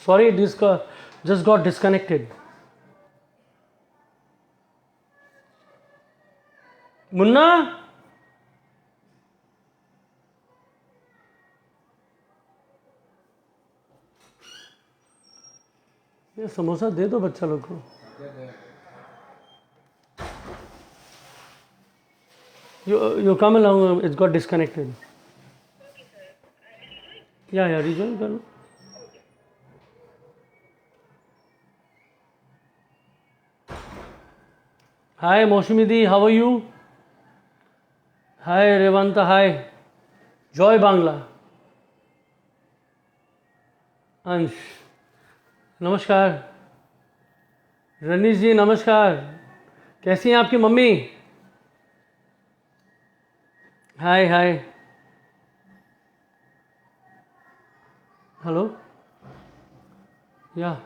Sorry, this just got disconnected. Munna, ये समोसा दे दो बच्चा लोग को. You come along. It's got disconnected. Yeah, rejoin कर लो. Hi Mosmidi, how are you? Hi Revanta, hi. Joy Bangla. अंश, नमस्कार. रनीश जी नमस्कार. कैसी हैं आपकी मम्मी? हाय हाय. हेलो. या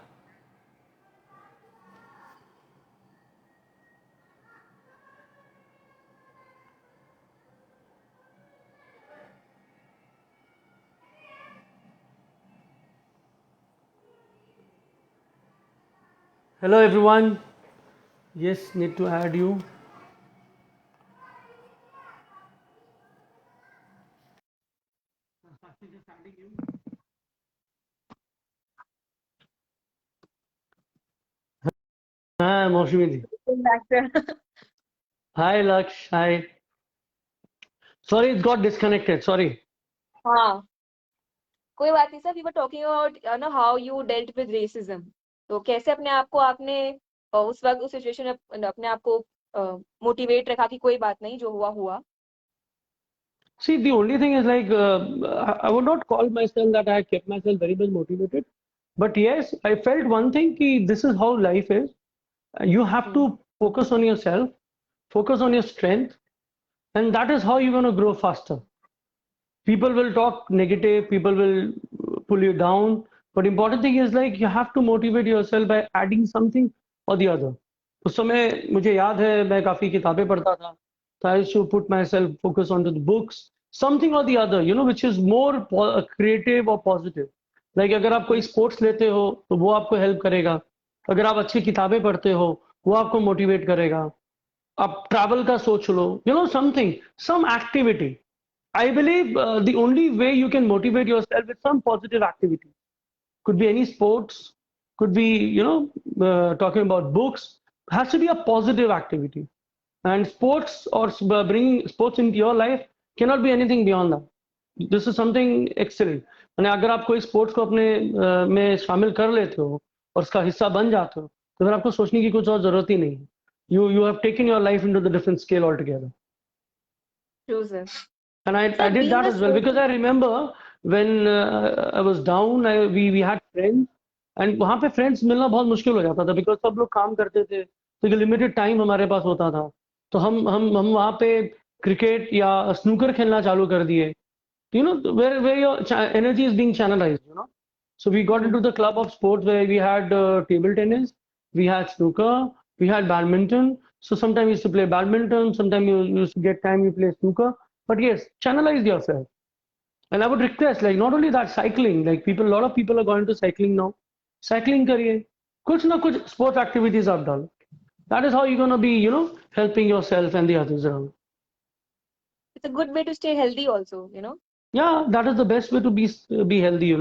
hello everyone. Yes, need to add you. हाँ मौसमी जी. Hi Laksh, hi. Sorry, it got disconnected. Sorry. हाँ, कोई बात नहीं sir. We were talking about no how you dealt with racism. तो कैसे अपने आप को आपने उस वक्त उस सिचुएशन में अपने आप को मोटिवेट रखा कि कोई बात नहीं, जो हुआ हुआ. See, the only thing is like I would not call myself that I kept myself very much motivated, but yes, I felt one thing कि this is how life is. You have to focus on yourself, focus on your strength, and that is how you're going to grow faster. People will talk negative, people will pull you down, but important thing is like you have to motivate yourself by adding something or the other. उस समय मुझे याद है मैं काफी किताबें पढ़ता था. So I used to put myself focus onto the books, something or the other, which is more creative or positive. Like अगर आप कोई स्पोर्ट्स लेते हो तो वो आपको हेल्प करेगा. अगर आप अच्छी किताबें पढ़ते हो वो आपको मोटिवेट करेगा. आप ट्रैवल का सोच लो, something, some activity. I believe the only way you can motivate yourself is some positive activity. Could be any sports, could be, talking about books, has to be a positive activity. And sports or bringing sports into your life cannot be anything beyond that. This is something excellent. And अगर आप कोई sports को अपने में शामिल कर लेते हो और उसका हिस्सा बन जाते हो तो फिर आपको सोचने की कुछ और जरूरत ही नहीं है. You have taken your life into the different scale altogether. True, sir. And I Sir, did being that a as well because I remember when I was down, we had friends, and वहाँ पे friends मिलना बहुत मुश्किल हो जाता था because सब लोग काम करते थे, तो एक limited time हमारे पास होता था. तो हम वहाँ पे क्रिकेट या स्नूकर खेलना चालू कर दिए. Where your energy is being channelized. So we got into the club of sports where we had table tennis, we had snooker, we had badminton. So sometimes you used to play badminton, sometimes you used to get time you play snooker. But yes, channelize yourself. And I would request, like, not only that, cycling. Like a lot of people are going to cycling now. Cycling करिए, कुछ ना कुछ sports activities आप डालो. That is how you're gonna be, helping yourself and the others around. It's a good way to stay healthy also. Yeah, that is the best way to be healthy.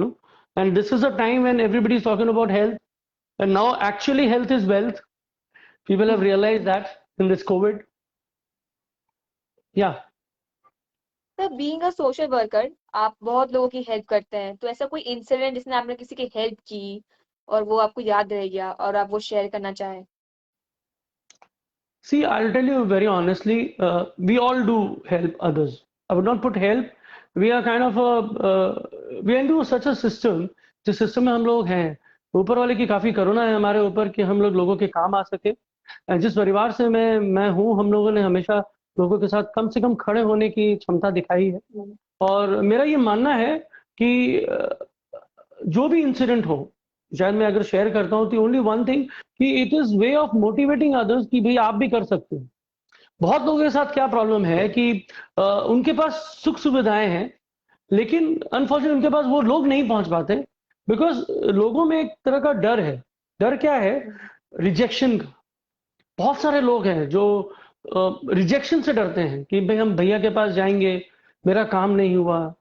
And this is a time when everybody is talking about health, and now actually health is wealth. People have realized that in this COVID. Yeah. Sir, being a social worker, आप बहुत लोगों की help करते हैं. तो ऐसा कोई incident जिसने आपने किसी की हेल्प की और वो आपको याद रह गया और आप वो शेयर करना चाहें? See, I'll tell you very honestly, we all do help others. I would not put help. We are kind of we are into such a system. जिस सिस्टम में हम लोग हैं, ऊपर वाले की काफी करुणा है हमारे ऊपर कि हम लोग लोगों के काम आ सके. जिस परिवार से मैं हूँ, हम लोगों ने हमेशा लोगों के साथ कम से कम खड़े होने की क्षमता दिखाई है. और मेरा ये मानना है कि जो भी इंसिडेंट हो, शायद मैं अगर शेयर करता हूँ तो ओनली वन थिंग कि it is way of motivating others कि भाई आप भी कर सकते हो. बहुत लोगों के साथ क्या प्रॉब्लम है कि उनके पास सुख सुविधाएं हैं, लेकिन अनफॉर्चुनेटली उनके पास वो लोग नहीं पहुंच पाते बिकॉज लोगों में एक तरह का डर है। डर क्या है? रिजेक्शन का। बहुत सारे लोग हैं जो रिजेक्शन से डरते हैं कि भाई हम भैया के पास जाएंगे, मेरा काम नहीं हुआ,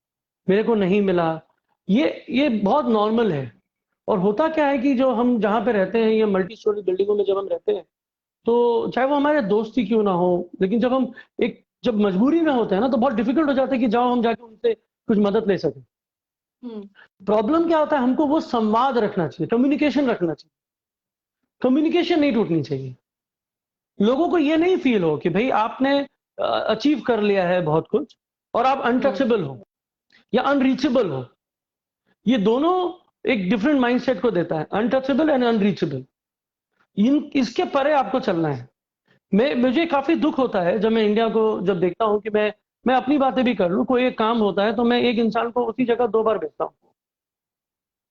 मेरे को नहीं मिला। ये बहुत नॉर्मल है। और होता क्या है कि जो हम जहाँ पे रहते हैं, ये मल्टी स्टोरी बिल्डिंगों में जब हम रहते हैं, तो चाहे वो हमारे दोस्त ही क्यों ना हो, लेकिन जब मजबूरी में होते हैं ना, तो बहुत डिफिकल्ट हो जाता है कि जाओ हम जाके उनसे कुछ मदद ले सकें। हम्म। प्रॉब्लम क्या होता है? हमको वो संवाद रखना चाहिए, कम्युनिकेशन रखना चाहिए। कम्युनिकेशन नहीं टूटनी चाहिए। लोगों को ये नहीं फील हो कि भाई आपने अचीव कर लिया है बहुत कुछ और आप अनटचेबल हो या अनरीचेबल हो। ये दोनों एक डिफरेंट माइंडसेट को देता है, अनटचेबल एंड अनरीचेबल। इन इसके परे आपको चलना है। मुझे काफी दुख होता है जब मैं इंडिया को जब देखता हूं कि मैं अपनी बातें भी कर लूं, कोई एक काम होता है तो मैं एक इंसान को उसी जगह 2 बार भेजता हूं।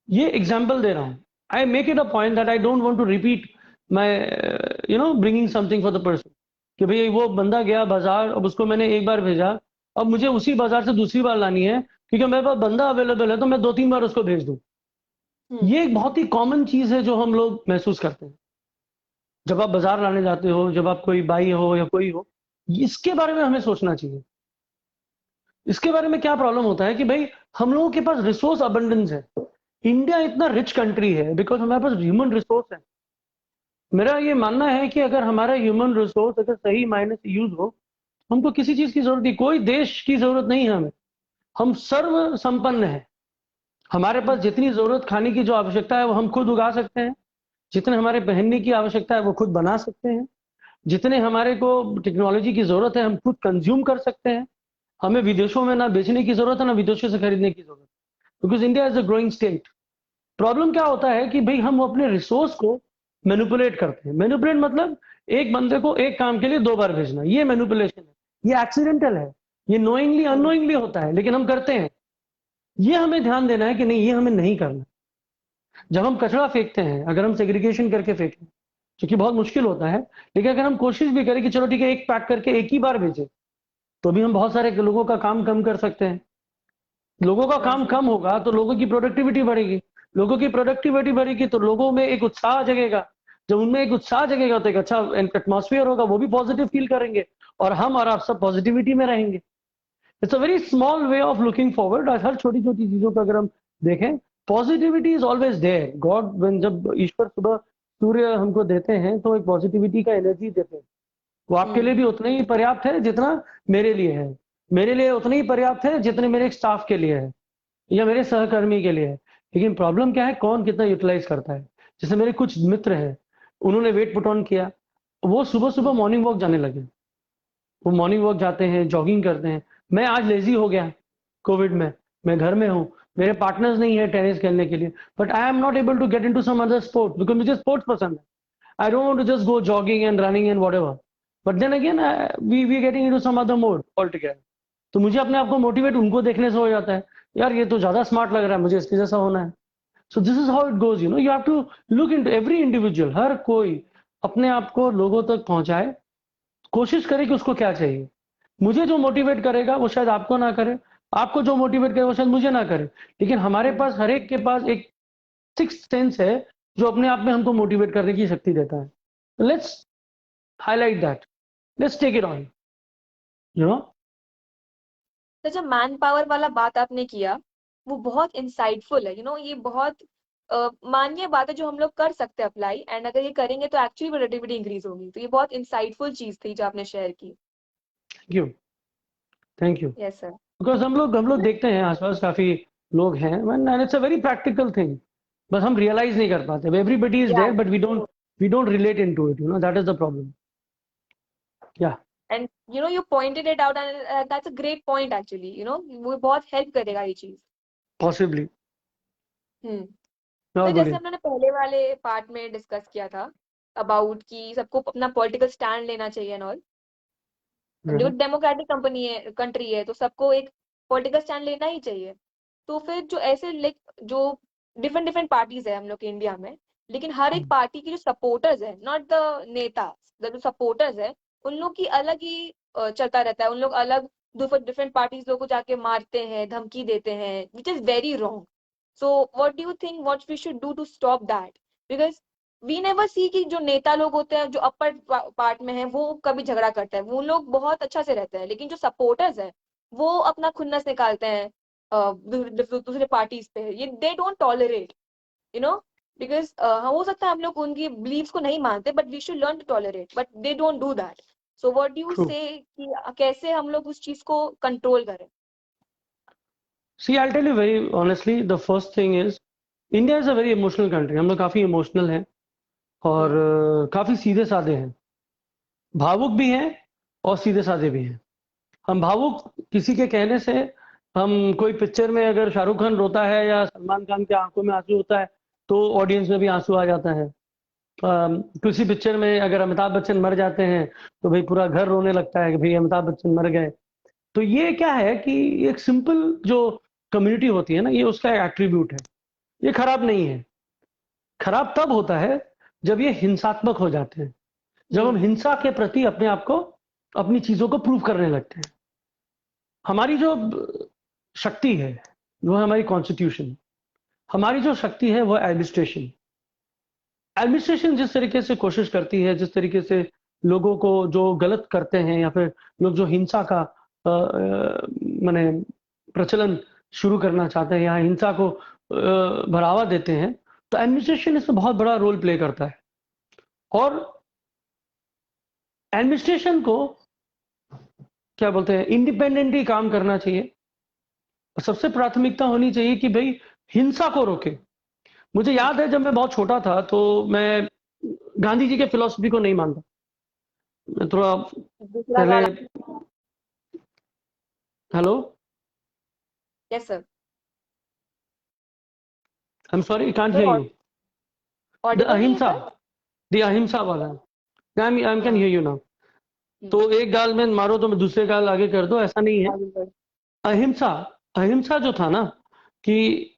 ये एग्जाम्पल दे रहा हूं। I make it a point that I don't want to repeat my bringing something for the person, कि भाई वो बंदा गया बाजार, अब उसको मैंने एक बार भेजा, अब मुझे उसी बाजार से दूसरी बार लानी है क्योंकि मेरे पास बंदा अवेलेबल है, तो मैं 2-3 बार उसको भेज दूं। ये एक बहुत ही कॉमन चीज है जो हम लोग महसूस करते हैं जब आप बाजार लाने जाते हो, जब आप कोई बाई हो या कोई हो। इसके बारे में हमें सोचना चाहिए। इसके बारे में क्या प्रॉब्लम होता है कि भाई हम लोगों के पास रिसोर्स अबंडेंस है। इंडिया इतना रिच कंट्री है बिकॉज हमारे पास ह्यूमन रिसोर्स है। मेरा ये मानना है कि अगर हमारा ह्यूमन रिसोर्स अगर सही मायने से यूज हो, हमको किसी चीज की जरूरत नहीं, कोई देश की जरूरत नहीं है हमें। हम सर्व संपन्न है। हमारे पास जितनी जरूरत खाने की जो आवश्यकता है वो हम खुद उगा सकते हैं। जितने हमारे पहनने की आवश्यकता है वो खुद बना सकते हैं। जितने हमारे को टेक्नोलॉजी की जरूरत है हम खुद कंज्यूम कर सकते हैं। हमें विदेशों में ना बेचने की जरूरत है ना विदेशों से खरीदने की जरूरत है, because India is a growing state. Problem क्या होता है कि भाई हम अपने रिसोर्स को मैनिपुलेट करते हैं। मैनिपुलेट मतलब एक बंदे को एक काम के लिए 2 बार भेजना, ये मैनिपुलेशन है। ये एक्सीडेंटल है। ये नोइंगली अननोइंगली होता है, लेकिन हम करते हैं। ये हमें ध्यान देना है कि नहीं, ये हमें नहीं करना। जब हम कचरा फेंकते हैं, अगर हम सेग्रीगेशन करके फेंकें, जो कि बहुत मुश्किल होता है, लेकिन अगर हम कोशिश भी करें कि चलो ठीक है एक पैक करके एक ही बार भेजें, तो भी हम बहुत सारे लोगों का काम कम कर सकते हैं। लोगों का काम कम होगा तो लोगों की प्रोडक्टिविटी बढ़ेगी। लोगों की प्रोडक्टिविटी बढ़ेगी तो लोगों में एक उत्साह जगेगा। जब उनमें एक उत्साह जगेगा तो एक अच्छा एटमॉस्फेयर होगा, वो भी पॉजिटिव फील करेंगे और हम और आप सब पॉजिटिविटी में रहेंगे। It's a very small way of looking forward. हर छोटी छोटी चीजों को अगर हम देखें, positivity is always there. God जब ईश्वर सुबह सूर्य हमको देते हैं तो एक पॉजिटिविटी का एनर्जी देते हैं। वो आपके लिए भी उतना ही पर्याप्त है जितना मेरे लिए है। मेरे लिए उतना ही पर्याप्त है जितने मेरे स्टाफ के लिए है या मेरे सहकर्मी के लिए है। लेकिन प्रॉब्लम क्या है, कौन कितना यूटिलाइज करता है। जैसे मेरे कुछ मित्र हैं, उन्होंने वेट पुट ऑन किया, वो सुबह सुबह मॉर्निंग वॉक जाने लगे। वो मॉर्निंग वॉक जाते हैं, जॉगिंग करते हैं। मैं आज लेजी हो गया कोविड में, मैं घर में हूँ, मेरे पार्टनर्स नहीं है टेनिस खेलने के लिए, but I am not able to get into some other sport because मुझे स्पोर्ट्स पसंद है। I don't want to just go jogging and running and whatever, but then again we getting into some other mode all together. तो मुझे अपने आप को motivate उनको देखने से हो जाता है, यार ये तो ज्यादा स्मार्ट लग रहा है, मुझे इसके जैसा होना है। So this is how it goes, you have to look into every individual. हर कोई अपने आप को लोगों तक पहुंचाए, कोशिश करे कि उसको क्या चाहिए। मुझे जो मोटिवेट करेगा वो शायद आपको ना करे, आपको जो मोटिवेट करे वो शायद मुझे ना करे, लेकिन हमारे पास हर एक के पास एक सिक्स सेंस है जो अपने आप में हमको मोटिवेट करने की शक्ति देता है। Let's highlight that, let's take it on, you know. तो जो मैन पावर वाला बात आपने किया वो बहुत इंसाइटफुल है, ये बहुत माननीय बात है जो हम लोग कर सकते हैं अप्लाई, एंड अगर ये करेंगे तो एक्चुअली प्रोडक्टिविटी इंक्रीज होगी। तो ये बहुत इंसाइटफुल चीज थी जो आपने शेयर की। Thank you. Thank you. Yes sir. Because हम लोग देखते हैं आसपास काफी लोग हैं, and it's a very practical thing, बस हम रियलाइज नहीं कर पाते। Everybody is yeah there but we don't relate into it, that is the problem. Yeah and you pointed it out and that's a great point actually, वो बहुत help करेगा ये चीज। पॉसिबली। हम्म। और तो जैसे बोलिए। हमने पहले वाले पार्ट में डिस्कस किया था अबाउट कि सबको अपना पॉलिटिकल स्टैंड लेना चाहिए एंड ऑल। जो हम्म, डेमोक्रेटिक कंट्री है तो सबको एक पॉलिटिकल स्टैंड लेना ही चाहिए। तो फिर जो ऐसे लाइक जो डिफरेंट डिफरेंट पार्टीज है हम लोग के इंडिया में, लेकिन हर एक पार्टी की जो सपोर्टर्स है, नॉट द नेता, जो सपोर्टर्स है, उन लोग की अलग ही चलता रहता है। उन लोग अलग डिफरेंट पार्टीज लोग को जाके मारते हैं, धमकी देते हैं, which is very wrong. So what do you think what we should do to stop that? Because we never see कि जो नेता लोग होते हैं जो अपर पार्ट में है वो कभी झगड़ा करते हैं, वो लोग बहुत अच्छा से रहते हैं, लेकिन जो सपोर्टर्स है वो अपना खुन्नस निकालते हैं दूसरे पार्टीज पे, ये they don't tolerate, you know, because हो सकता है हम लोग उनकी बिलीव्स को नहीं मानते, but we should learn to tolerate, but they don't do that. So what do you True. से कि कैसे हम लोग उस चीज को कंट्रोल करें? See, I'll tell you very honestly, the first thing is, India is a very emotional country. हम लोग काफी इमोशनल हैं और काफी सीधे साधे हैं, भावुक भी हैं और सीधे साधे भी हैं. हम भावुक किसी के कहने से, हम कोई पिक्चर में अगर शाहरुख खान रोता है या सलमान खान के आंखों में आंसू होता है तो ऑडियंस में भी आंसू आ जाता है. किसी पिक्चर में अगर अमिताभ बच्चन मर जाते हैं तो भाई पूरा घर रोने लगता है कि भाई अमिताभ बच्चन मर गए. तो ये क्या है कि एक सिंपल जो कम्युनिटी होती है ना, ये उसका एट्रीब्यूट है. ये खराब नहीं है. खराब तब होता है जब ये हिंसात्मक हो जाते हैं, जब हम हिंसा के प्रति अपने आप को, अपनी चीजों को प्रूव करने लगते हैं. हमारी जो शक्ति है वो है हमारी कॉन्स्टिट्यूशन. हमारी जो शक्ति है वो एडमिनिस्ट्रेशन. एडमिनिस्ट्रेशन जिस तरीके से कोशिश करती है, जिस तरीके से लोगों को जो गलत करते हैं या फिर लोग जो हिंसा का माने प्रचलन शुरू करना चाहते हैं या हिंसा को बढ़ावा देते हैं, तो एडमिनिस्ट्रेशन इसमें बहुत बड़ा रोल प्ले करता है. और एडमिनिस्ट्रेशन को क्या बोलते हैं, इंडिपेंडेंटली काम करना चाहिए. सबसे प्राथमिकता होनी चाहिए कि भाई हिंसा को रोके. मुझे याद है जब मैं बहुत छोटा था तो मैं गांधी जी के फिलॉसफी को नहीं मानता. मैं थोड़ा पहले, hello, yes sir, I am sorry, can't hear you. The अहिंसा, द अहिंसा वाला, I can hear you now. तो एक गाल में मारो तो मैं दूसरे गाल आगे कर दो, ऐसा नहीं है. अहिंसा, अहिंसा जो था ना, कि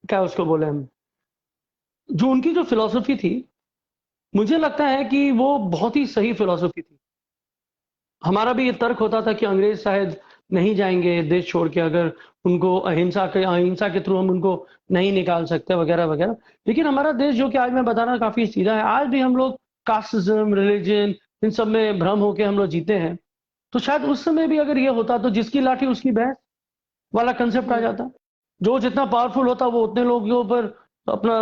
क्या उसको बोले हम, जो उनकी जो फिलॉसफी थी, मुझे लगता है कि वो बहुत ही सही फिलॉसफी थी. हमारा भी ये तर्क होता था कि अंग्रेज शायद नहीं जाएंगे देश छोड़ के अगर उनको अहिंसा के थ्रू हम उनको नहीं निकाल सकते वगैरह वगैरह. लेकिन हमारा देश, जो कि आज मैं बताना काफी सीधा है, आज भी हम लोग कास्टिज्म, रिलीजन, इन सब में भ्रम होके हम लोग जीते हैं. तो शायद उस समय भी अगर ये होता तो जिसकी लाठी उसकी भैंस वाला कंसेप्ट आ जाता. जो जितना पावरफुल होता वो उतने लोगों के ऊपर अपना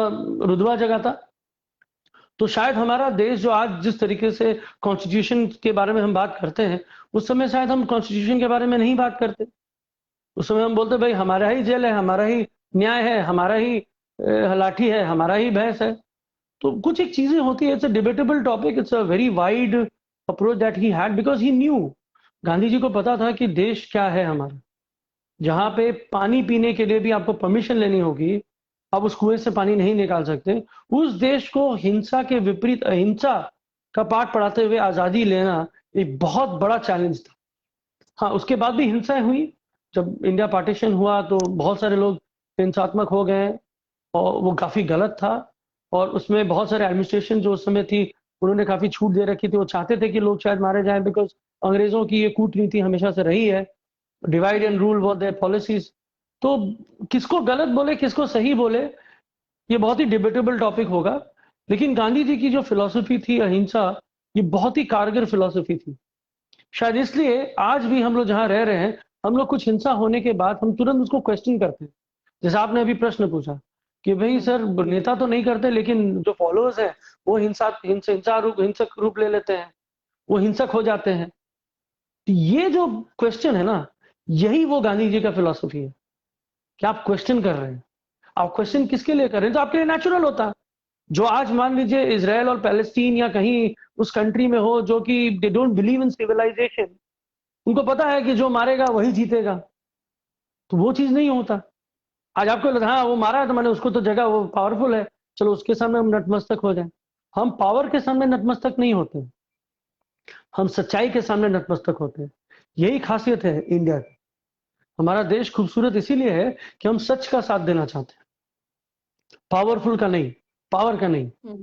रुतबा जगाता. तो शायद हमारा देश जो आज जिस तरीके से कॉन्स्टिट्यूशन के बारे में हम बात करते हैं, उस समय शायद हम कॉन्स्टिट्यूशन के बारे में नहीं बात करते. उस समय हम बोलते भाई हमारा ही जेल है, हमारा ही न्याय है, हमारा ही लाठी है, हमारा ही भैंस है. तो कुछ एक चीजें होती है. It's a debatable topic, it's a very wide approach that he had, because he knew. Gandhi ji को पता था कि देश क्या है हमारा. जहां पे पानी पीने के लिए भी आपको परमिशन लेनी होगी, आप उस कुएं से पानी नहीं निकाल सकते, उस देश को हिंसा के विपरीत अहिंसा का पाठ पढ़ाते हुए आजादी लेना एक बहुत बड़ा चैलेंज था. हाँ, उसके बाद भी हिंसाएं हुई. जब इंडिया पार्टीशन हुआ तो बहुत सारे लोग हिंसात्मक हो गए और वो काफी गलत था. और उसमें बहुत सारे एडमिनिस्ट्रेशन जो उस समय थी, उन्होंने काफी छूट दे रखी थी. वो चाहते थे कि लोग शायद मारे जाएं, बिकॉज अंग्रेजों की ये कूटनीति हमेशा से रही है. Divide and rule were there policies. तो किसको गलत बोले किसको सही बोले, ये बहुत ही डिबेटेबल टॉपिक होगा. लेकिन गांधी जी की जो फिलॉसफी थी अहिंसा, ये बहुत ही कारगर फिलॉसफी थी. शायद इसलिए आज भी हम लोग जहां रह रहे हैं, हम लोग कुछ हिंसा होने के बाद हम तुरंत उसको क्वेश्चन करते हैं. जैसे आपने अभी प्रश्न पूछा कि भाई सर, नेता तो नहीं करते लेकिन जो फॉलोअर्स हैं वो हिंसक रूप ले लेते हैं, वो हिंसक हो जाते हैं. तो ये जो क्वेश्चन है ना, यही वो गांधी जी का फिलॉसफी है कि आप क्वेश्चन कर रहे हैं. आप क्वेश्चन किसके लिए कर रहे हैं? तो आपके लिए नेचुरल होता. जो आज मान लीजिए इजराइल और पैलेस्टीन या कहीं उस कंट्री में हो जो कि they don't believe in civilization, उनको पता है कि जो मारेगा वही जीतेगा, तो वो चीज नहीं होता. आज आपको लगता है हाँ वो मारा है तो मैंने उसको तो जगह, वो पावरफुल है, चलो उसके सामने हम नतमस्तक हो जाएं. हम पावर के सामने नतमस्तक नहीं होते, हम सच्चाई के सामने नतमस्तक होते हैं. यही खासियत है इंडिया की. हमारा देश खूबसूरत इसीलिए है कि हम सच का साथ देना चाहते हैं, पावरफुल का नहीं, पावर का नहीं.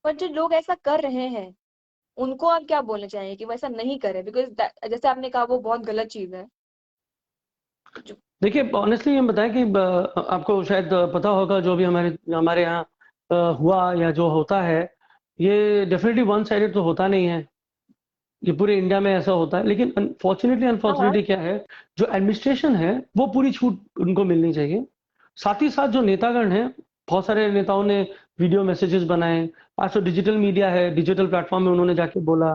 पर जो लोग ऐसा कर रहे हैं उनको आप क्या बोलना चाहेंगे कि वो ऐसा नहीं करे? बिकॉज जैसे आपने कहा वो बहुत गलत चीज है. देखिए ऑनेस्टली ये बताएं कि आपको शायद पता होगा जो भी हमारे हमारे यहाँ हुआ या जो होता है, ये डेफिनेटली वन साइडेड तो होता नहीं है। ये पूरे इंडिया में ऐसा होता है, लेकिन अनफॉर्चुनेटली हाँ हाँ। अनफॉर्चुनेटली क्या है, जो एडमिनिस्ट्रेशन है वो पूरी छूट उनको मिलनी चाहिए। साथ ही साथ जो नेतागण हैं, बहुत सारे नेताओं ने वीडियो मैसेजेस बनाए। आज तो डिजिटल मीडिया है, डिजिटल प्लेटफॉर्म में उन्होंने जाके बोला।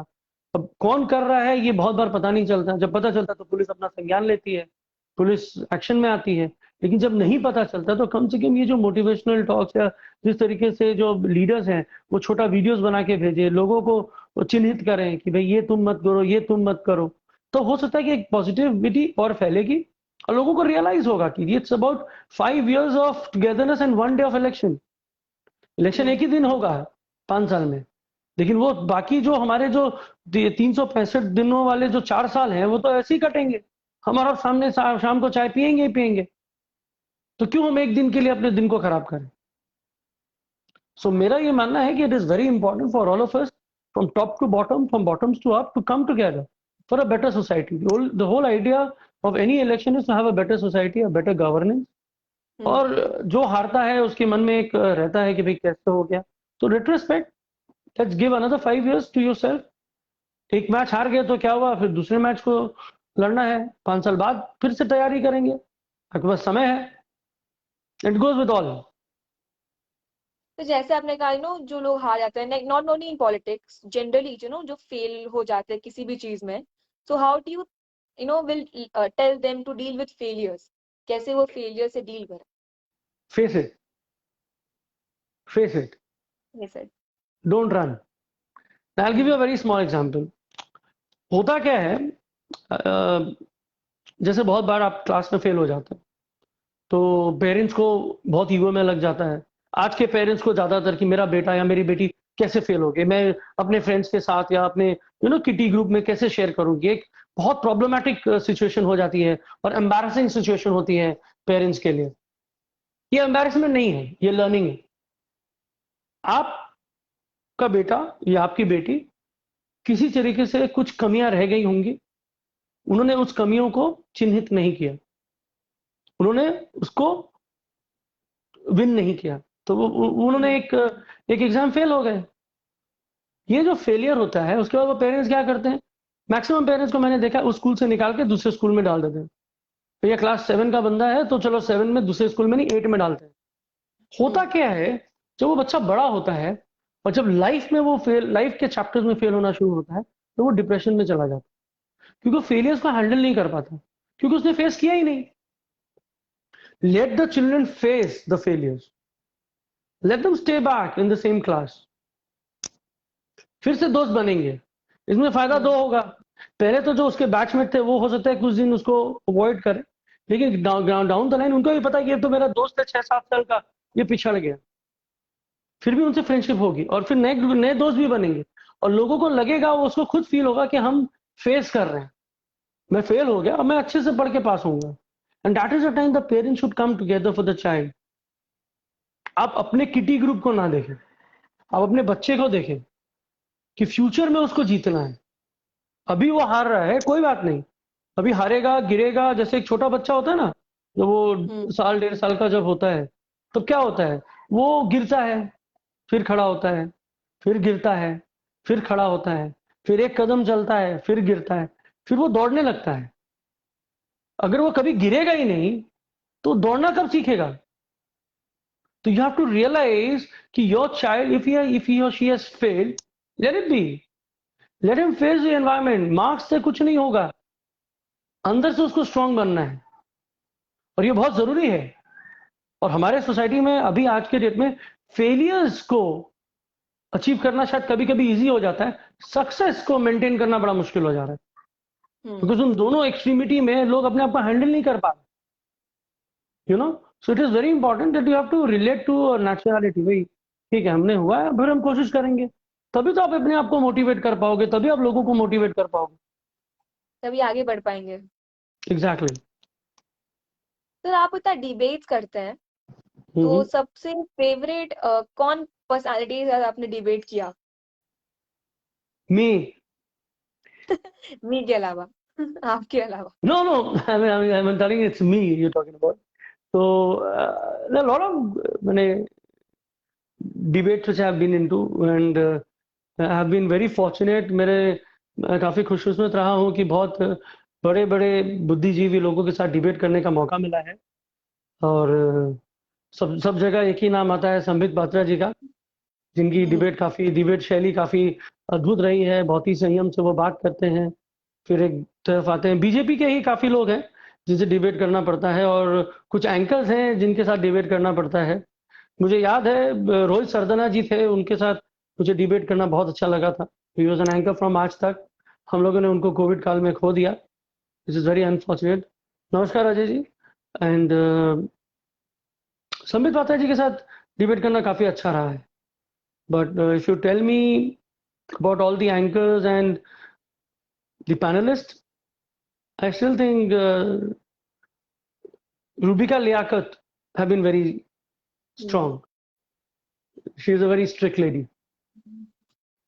अब कौन कर रहा है ये बहुत बार पता नहीं चलता, जब पता चलता तो पुलिस अपना संज्ञान लेती है, पुलिस एक्शन में आती है। लेकिन जब नहीं पता चलता तो कम से कम ये जो मोटिवेशनल टॉक्स या जिस तरीके से जो लीडर्स हैं वो छोटा वीडियोस बना के भेजे, लोगों को चिन्हित करें कि भाई ये तुम मत करो, ये तुम मत करो, तो हो सकता है कि एक पॉजिटिविटी और फैलेगी और लोगों को रियलाइज होगा कि it's about 5 years of togetherness and 1 day of election. Election एक ही दिन होगा 5 साल में, लेकिन वो बाकी जो हमारे जो 365 दिनों वाले जो 4 साल हैं वो तो ऐसे ही कटेंगे। हमारा सामने शाम को चाय पियेंगे ही पियेंगे, तो क्यों हम एक दिन के लिए अपने दिन को खराब करें। सो मेरा ये मानना है कि it is very important for all of us, from top to bottom, from bottoms to up, to come together for a better society. The whole idea of any election is to have a better society, a better governance. Hmm. और जो हारता है उसके मन में एक रहता है कि भाई कैसे हो गया, तो retrospect, let's give another 5 years to yourself. एक मैच हार गए तो क्या हुआ, फिर दूसरे मैच को लड़ना है, 5 साल बाद फिर से तैयारी करेंगे, आपके पास समय है। It goes with all. तो जैसे आपने कहा जो लोग हार जाते हैं, not only in politics, generally जो फेल हो जाते हैं किसी भी चीज में, so how do you will tell them to deal with failures? कैसे वो फेलियर से डील करें? फेस इट, फेस इट, ये sir. Don't run. I will give you a very small example. होता क्या है, जैसे बहुत बार आप क्लास में फेल हो जाते हैं तो पेरेंट्स को बहुत ईगो में लग जाता है। आज के पेरेंट्स को ज्यादातर कि मेरा बेटा या मेरी बेटी कैसे फेल हो गए, मैं अपने फ्रेंड्स के साथ या अपने किटी ग्रुप में कैसे शेयर करूंगी। एक बहुत प्रॉब्लमेटिक सिचुएशन हो जाती है और एम्बैरेसिंग सिचुएशन होती है पेरेंट्स के लिए। ये एम्बैरेसमेंट नहीं है, ये लर्निंग है। आपका बेटा या आपकी बेटी किसी तरीके से कुछ कमियां रह गई होंगी, उन्होंने उस कमियों को चिन्हित नहीं किया, उन्होंने उसको विन नहीं किया, तो उन्होंने एक एग्जाम फेल हो गए। ये जो फेलियर होता है उसके बाद वो पेरेंट्स क्या करते हैं, मैक्सिमम पेरेंट्स को मैंने देखा उस स्कूल से निकाल के दूसरे स्कूल में डाल देते हैं। भैया क्लास 7 का बंदा है तो चलो 7 में, दूसरे स्कूल में नहीं 8 में डालते हैं। होता क्या है, जब वो बच्चा बड़ा होता है और जब लाइफ में वो फेल, लाइफ के चैप्टर्स में फेल होना शुरू होता है, तो वो डिप्रेशन में चला जाता है, क्योंकि वो फेलियर्स को हैंडल नहीं कर पाता, क्योंकि उसने फेस किया ही नहीं। Let the children face the failures, let them stay back in the same class, फिर से दोस्त बनेंगे। इसमें फायदा दो होगा, पहले तो जो उसके बैचमेट थे वो हो सकता है कुछ दिन उसको अवॉइड करे, लेकिन डाउन द लाइन उनको भी पता है कि ये तो मेरा दोस्त है 6-7 साल का, ये पिछड़ गया, फिर भी उनसे फ्रेंडशिप होगी और फिर नए नए दोस्त भी बनेंगे। और लोगों को लगेगा, वो उसको खुद फील होगा कि हम फेस कर रहे हैं, मैं फेल हो गया, अब मैं अच्छे से पढ़ के पास होऊंगा। And that is the time the parents should come together for the child. आप अपने किटी ग्रुप को ना देखें, आप अपने बच्चे को देखें कि फ्यूचर में उसको जीतना है। अभी वो हार रहा है, कोई बात नहीं, अभी हारेगा गिरेगा, जैसे एक छोटा बच्चा होता है ना, जब वो साल 1.5 साल का जब होता है, तो क्या होता है, वो गिरता है, फिर खड़ा होता है, फिर गिरता है, फिर खड़ा होता है, फिर एक कदम चलता है, फिर गिरता है, फिर वो दौड़ने लगता है। अगर वो कभी गिरेगा ही नहीं तो दौड़ना कब सीखेगा। तो यू हैव टू रियलाइज कि योर चाइल्ड, इफ ही और she has failed, let it be, let him face the environment. Marks से कुछ नहीं होगा, अंदर से उसको स्ट्रांग बनना है, और ये बहुत जरूरी है। और हमारे सोसाइटी में अभी आज के डेट में फेलियर्स को अचीव करना शायद कभी कभी इजी हो जाता है, सक्सेस को मेंटेन करना बड़ा मुश्किल हो जा रहा है, बिकॉज उन दोनों एक्सट्रीमिटी में लोग अपने आप को हैंडल नहीं कर पा रहे, you know. So it is very important that you have to relate to naturality. भाई ठीक है, हमने हुआ है, फिर हम कोशिश करेंगे, तभी तो आप अपने आप को मोटिवेट कर पाओगे, तभी आप लोगों को मोटिवेट कर पाओगे। तभी आगे बढ़ पाएंगे। एग्जैक्टली। तो आप इतना डिबेट्स करते हैं, तो सबसे फेवरेट कौन पर्सनालिटी के साथ आपने डिबेट किया? मी। मी के अलावा? आपके अलावा? No, I'm telling you, it's me you're talking about. So there are a lot of many debates which I have been into, and I have been very fortunate. मैं काफी खुशकिस्मत रहा हूँ कि बहुत बड़े बड़े बुद्धिजीवी लोगों के साथ डिबेट करने का मौका मिला है। और सब सब जगह एक ही नाम आता है, संबित पात्रा जी का, जिनकी डिबेट शैली काफी अद्भुत रही है। बहुत ही संयम से वो बात करते हैं। फिर एक तरफ आते हैं बीजेपी के ही काफी लोग हैं जिनसे डिबेट करना पड़ता है, और कुछ एंकर्स हैं जिनके साथ डिबेट करना पड़ता है। मुझे याद है रोहित सरदना जी थे, उनके साथ मुझे डिबेट करना बहुत अच्छा लगा था। He was an anchor from आज तक। हम लोगों ने उनको कोविड काल में खो दिया। This is very unfortunate. नमस्कार अजय जी। एंड संबित पात्रा जी के साथ डिबेट करना काफी अच्छा रहा है। But if you tell me about all the anchors and the panelist, I still think Rubika Liaquat have been very strong. She is a very strict lady.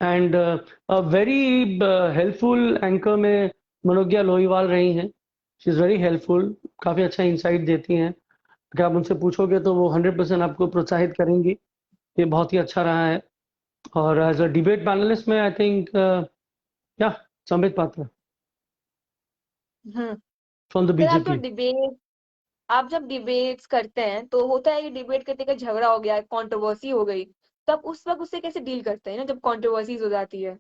And a very helpful anchor में मनोज्ञा लोहीवाल रही हैं। She is very helpful. काफी अच्छा insight देती हैं। अगर आप उनसे पूछोगे तो वो 100% आपको प्रोत्साहित करेंगी। ये बहुत ही अच्छा रहा है। और एज अ डिबेट पैनलिस्ट में आई थिंक या संबित पात्रा फ्रॉम द फिर बीजेपी। आप जब डिबेट्स करते हैं तो होता है कि डिबेट करते का झगड़ा हो गया, कंट्रोवर्सी हो गई, तब उस वक्त उससे कैसे डील करते हैं ना, जब कंट्रोवर्सीज हो जाती है?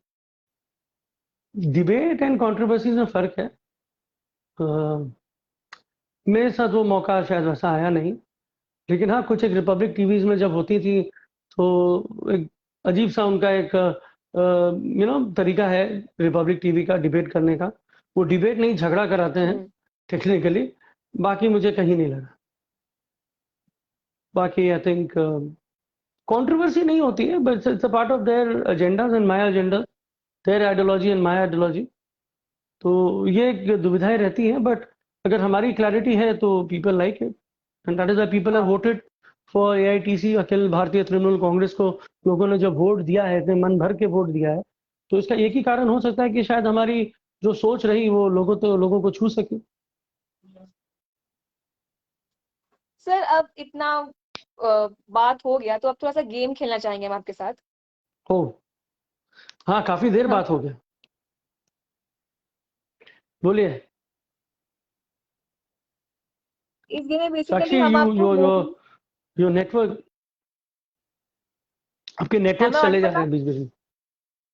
डिबेट एंड कंट्रोवर्सीज में फर्क है। मेरे साथ वो मौका शायद वैसा आया नहीं, लेकिन हाँ कुछ एक रिपब्लिक टीवीज में जब होती थी तो एक अजीब सा उनका एक तरीका है रिपब्लिक टीवी का डिबेट करने का। वो डिबेट नहीं, झगड़ा कराते हैं टेक्निकली। बाकी मुझे कहीं नहीं लगा। बाकी आई थिंक कंट्रोवर्सी नहीं होती है, but it's a part of their agendas and my agenda, there ideology and my ideology. तो ये एक दुविधाएं रहती हैं, बट अगर हमारी क्लैरिटी है तो people like it, and that is why people have voted for AITC. Akhil Bharatiya Trinamool Congress को लोगों ने जब वोट दिया है, इतने मन भर के वोट दिया है, तो इसका एक ही कारण हो सकता है कि शायद हमारी जो सोच रही वो लोगों को छू सके। सर अब इतना बात हो गया तो अब थोड़ा सा गेम खेलना चाहेंगे हम आपके साथ। हो, हाँ काफी देर हाँ। बात हो गया, बोलिए। इस गेम में बेसिकली साक्षी, हम यू आपको यो यो यो नेटवर्क, आपके नेटवर्क चले जा रहे हैं बीच बीच में।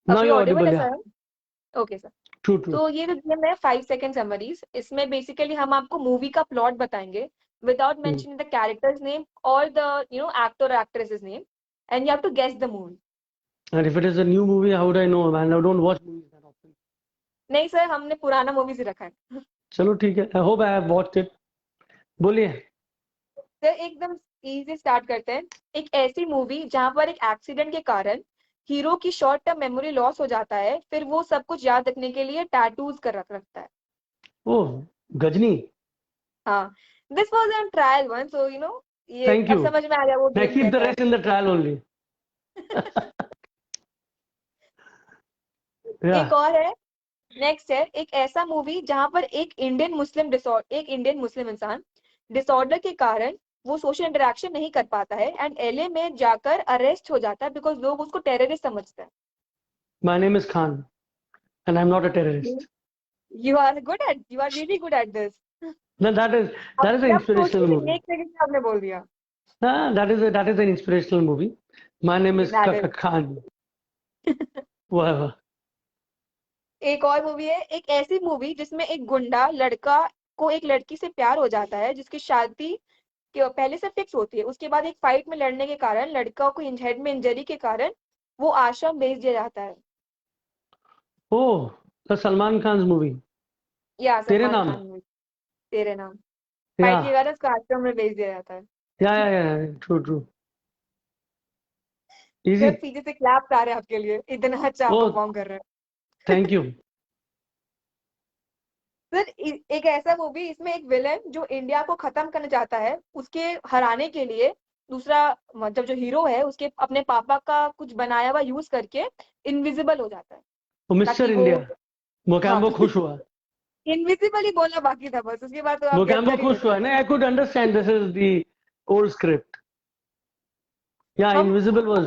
नाउ अभी यू ऑडिबल ऑडिबल, है या sir? Okay sir. True true. तो ये जो गेम है 5 सेकंड समरीज, इसमें बेसिकली हम आपको मूवी का प्लॉट बताएंगे without mentioning the characters name और द एक्टर और actresses name, and you have to guess the movie. And if it is a new movie, how would I know, man? I don't watch movies that often. नहीं sir, हमने पुराना movie से रखा है। चलो ठीक है, I hope I have watched it. बोलिए। सर एकदम इजी स्टार्ट करते हैं। एक ऐसी मूवी जहां पर एक एक्सीडेंट के कारण हीरो की शॉर्ट टर्म मेमोरी लॉस हो जाता है, फिर वो सब कुछ याद रखने के लिए टैटूज कर रखता है। ओह, गजनी। हाँ, this was on trial one, so ये Thank अब you. समझ में आ गया वो I गेम keep the कैसा है। rest in the trial only. एक Yeah. और है, नेक्स्ट है एक ऐसा मूवी जहां पर एक इंडियन मुस्लिम इंसान डिसऑर्डर के कारण वो सोशल इंटरेक्शन नहीं कर पाता है एंड एलए में जाकर अरेस्ट हो जाता है बिकॉज लोग उसको टेररिस्ट समझते हैं। My name is Khan, and I'm not a terrorist. You are really good at this. No, that is an आप सोचने inspirational में movie. एक सेकंड में आपने बोल दिया। That is an inspirational movie. My name is That is. Khan. वाह। एक और मूवी है, एक ऐसी मूवी जिसमें एक गुंडा लड़का को एक लड़की से प्यार हो जाता है जिसकी शादी पहले से फिक्स होती है, उसके बाद एक फाइट में लड़ने के कारण लड़का को हेड में इंजरी के कारण वो आश्रम भेज दिया जाता है। ओह, the Salman Khan's movie. या तेरे सलमान नाम। खान मूवी, तेरे नाम। फाइट के Yeah. कारण उसको आश्रम में भेज दिया जाता है। Yeah. True, true. Sir Easy. पीछे से क्लैप्स आ रहे हैं आपके लिए, इतना अच्छा आप Oh, परफॉर्म कर रहे हैं। thank you. सर एक ऐसा मूवी, इसमें एक विलन जो इंडिया को खत्म करना चाहता है, उसके हराने के लिए दूसरा मतलब जो हीरो है उसके अपने पापा का कुछ बनाया हुआ यूज करके इनविजिबल हो जाता है वो मिस्टर ताकि वो इंडिया, हाँ मोकाम्बो खुश हुआ। इनविजिबल ही बोलना बाकी था बस, उसके बाद तो आप वो गेस कैम्बो कर ही खुश हुआ है लेते। ना, I could understand this is the old script, या हम इनविजिबल वाज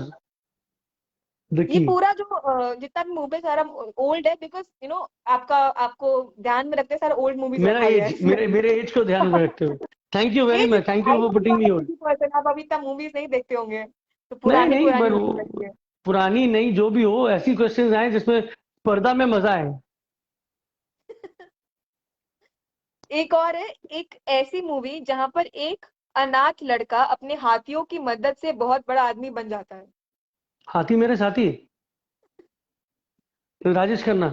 द ये की। पूरा जो जितना भी मूवी सारा ओल्ड है, बिकॉज आपका आपको ध्यान में रखते सारा ओल्ड मूवीज मेरा रखा गया है एज, इसमें। मेरे एज को ध्यान में रखते हुए, thank you very as much, thank you I for no you putting are me on. 30%, आप अभी तक मूवीज नहीं देखते होंगे, तो नहीं पुरानी नहीं, पुरानी पर मूवीज लगती है। पुरानी नहीं, जो भी हो, ऐसी क्वेश्चंस आए जिसमें पर्दा में मजा आए। एक और है, एक ऐसी मूवी जहां पर एक अनाथ लड़का अपने हाथियों की मदद से बहुत बड़ा आदमी बन जाता है। हाथी मेरे साथी, राजेश खन्ना।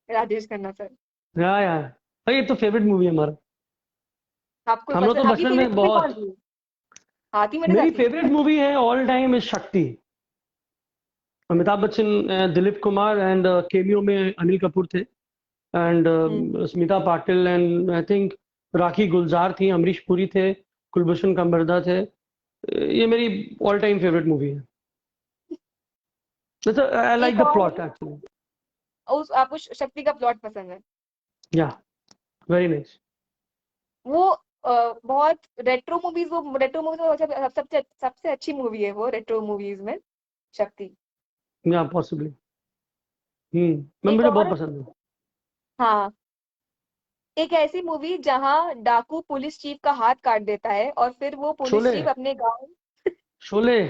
राजेश खन्ना सर। हाँ यार, भाई ये तो फेवरेट मूवी है हमारा। आपको हम लोग तो पसंद, आपकी बचपन फेवरेट में मूवी कौन बहुत, सी है? हाथी मेरे मेरी साथी। फेवरेट मूवी है all time is Shakti. Amitabh Bachchan, Dilip Kumar and cameo में अनिल कपूर थे, and hmm. Smita Patil, and I think Rakhee Gulzar थी, अमरीश पुरी थे, कुलभूषण कम्बरदा थे। ये मेरी ऑल टाइम फेवरेट मूवी है। आई लाइक एक द और प्लॉट है, एक्चुअली। उस आपको शक्ति का प्लॉट पसंद है। या, वेरी नाइस। वो बहुत रेट्रो मूवीज, वो रेट्रो मूवीज में सबसे सबसे अच्छी मूवी है वो रेट्रो मूवीज में, शक्ति। या पॉसिबली। मैं, एक मुझे और बहुत है, पसंद है। हाँ, एक ऐसी मूवी जहां डाकू पुलिस चीफ का हाथ काट देता है और फिर वो पुलिस शोले, चीफ अपने गांव। शोले।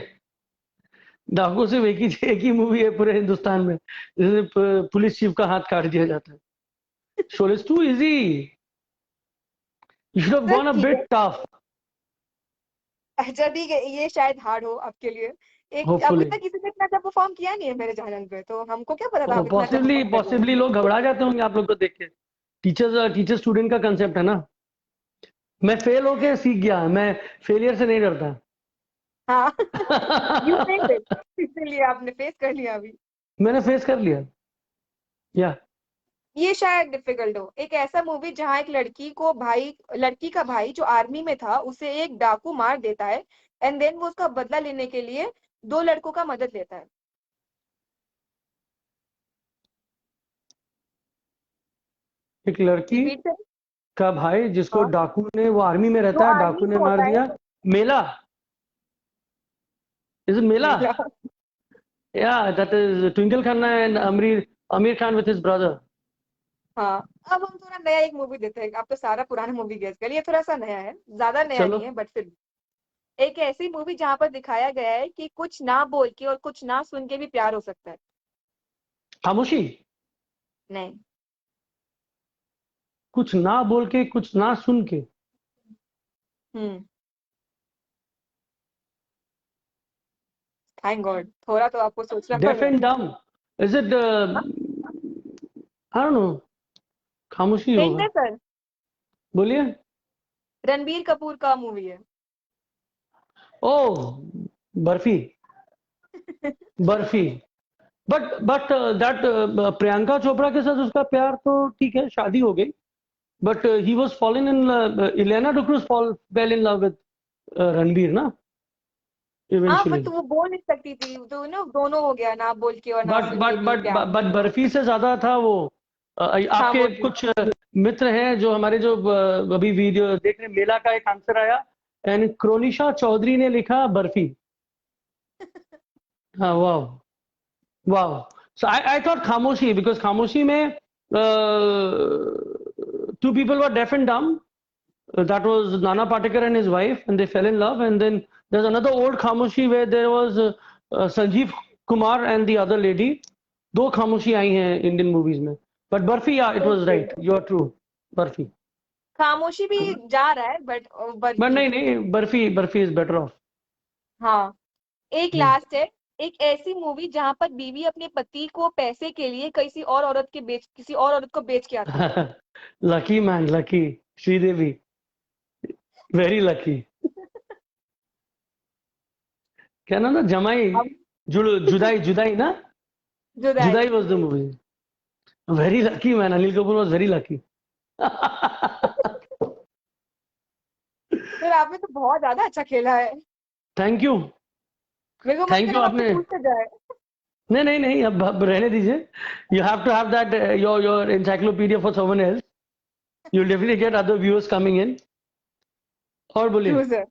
डाकू सिर्फ एक ही मूवी है पूरे हिंदुस्तान में जिसमें पुलिस चीफ का हाथ काट दिया जाता है। Sholay is too easy, you should have sir gone a ठीक है, बिट टफ। अच्छा ठीक है, ये शायद हार्ड हो आपके लिए। एक अभी होपफुली, तक किसी ने इतना अच्छा परफॉर्म किया नहीं है मेरे चैनल पे, तो हमको क्या पता था आप इतना अच्छा पॉसिबली परफॉर्म कर रहे पॉसिबली लोग घबरा जाते होंगे आप लोग को देख के। टीचर स्टूडेंट का कंसेप्ट है ना। मैं फेल होके सीख गया, मैं फेलियर से नहीं डरता। हो। हाँ। यू फेस इट, इसलिए आपने फेस कर लिया अभी। मैंने फेस कर लिया। या, ये शायद डिफिकल्ट हो, एक ऐसा मूवी जहां एक लड़की का भाई जो आर्मी में था उसे एक डाकू मार देता है, एंड देन वो उसका बदला लेने के लिए दो लड़कों का मदद लेता है। एक लड़की रिपीट करें। का भाई जिसको हाँ, डाकू ने, वो आर्मी में जो रहता है, आर्मी डाकू में ने मार होता है। दिया। मेला, इज इट मेला? मेरा। या, that is Twinkle Khanna and Aamir Khan with his brother. हाँ, अब हम थोड़ा नया एक मूवी देते हैं, आप तो सारा पुराना मूवी गेस कर लिए, थोड़ा सा नया है, ज्यादा नया चलो, नहीं है बट फिर भी। एक ऐसी मूवी जहां पर दिखाया गया है कि कुछ ना बोल के और कुछ ना सुन के भी प्यार हो सकता है। खामोशी। नहीं। कुछ ना बोल के, कुछ ना सुन के। हम्म। थैंक गॉड, थोड़ा तो आपको सोचना पड़ डेफ रहा एंड है। डम, इज इट? हाँ, आई डोंट नो, खामोशी हिंट होगा। है सर, बोलिए। रणबीर कपूर का मूवी है। ओह, बर्फी। बर्फी। बट दैट प्रियंका चोपड़ा के साथ उसका प्यार तो ठीक है, शादी हो गई, but he was fallen in, Ileana D'Cruz fall fell in love with Ranbir ना, हाँ, इवेंचुअली। बट वो बोल नहीं सकती थी, तो दोनों हो गया, ना बोल के और ना बट सुन के बट भी बट प्यार। बर्फी से ज्यादा था वो। आपके खामोशी। कुछ मित्र हैं जो हमारे, जो अभी वीडियो देख रहे हैं, मेला का एक आंसर आया, एंड क्रोनिशा चौधरी ने लिखा बर्फी। हाँ, वाह, वाह। सो आई थॉट खामोशी, बिकॉज खामोशी में two people were deaf and dumb. That was Nana Patekar and his wife, and they fell in love. And then there's another old Khamoshi where there was Sanjeev Kumar and the other lady. दो खामोशी आई हैं Indian movies में, but Barfi, या it was okay, right, you are true. Barfi. Khamoshi भी जा रहा है but but barfi. नहीं नहीं, barfi, barfi is better of. हाँ, एक लास्ट है, एक ऐसी मूवी जहां पर बीवी अपने पति को पैसे के लिए किसी और औरत को बेच के आती है। Lucky man, lucky, Sridevi, very lucky. क्या नाम था, जमाई, अब जुदाई, जुदाई ना, जुदाई। जुदाई was the movie. Very lucky man, Anil Kapoor was very lucky. फिर आपने तो बहुत ज्यादा अच्छा खेला है, थैंक यू, मेरे को मन कर थैंक रहा यू। है आपसे आपने, पूछते जाए। नहीं नहीं नहीं, अब रहने दीजिए। You have to have that, your encyclopedia for someone else. You'll definitely get other viewers coming in. और बोलिए. True, sir.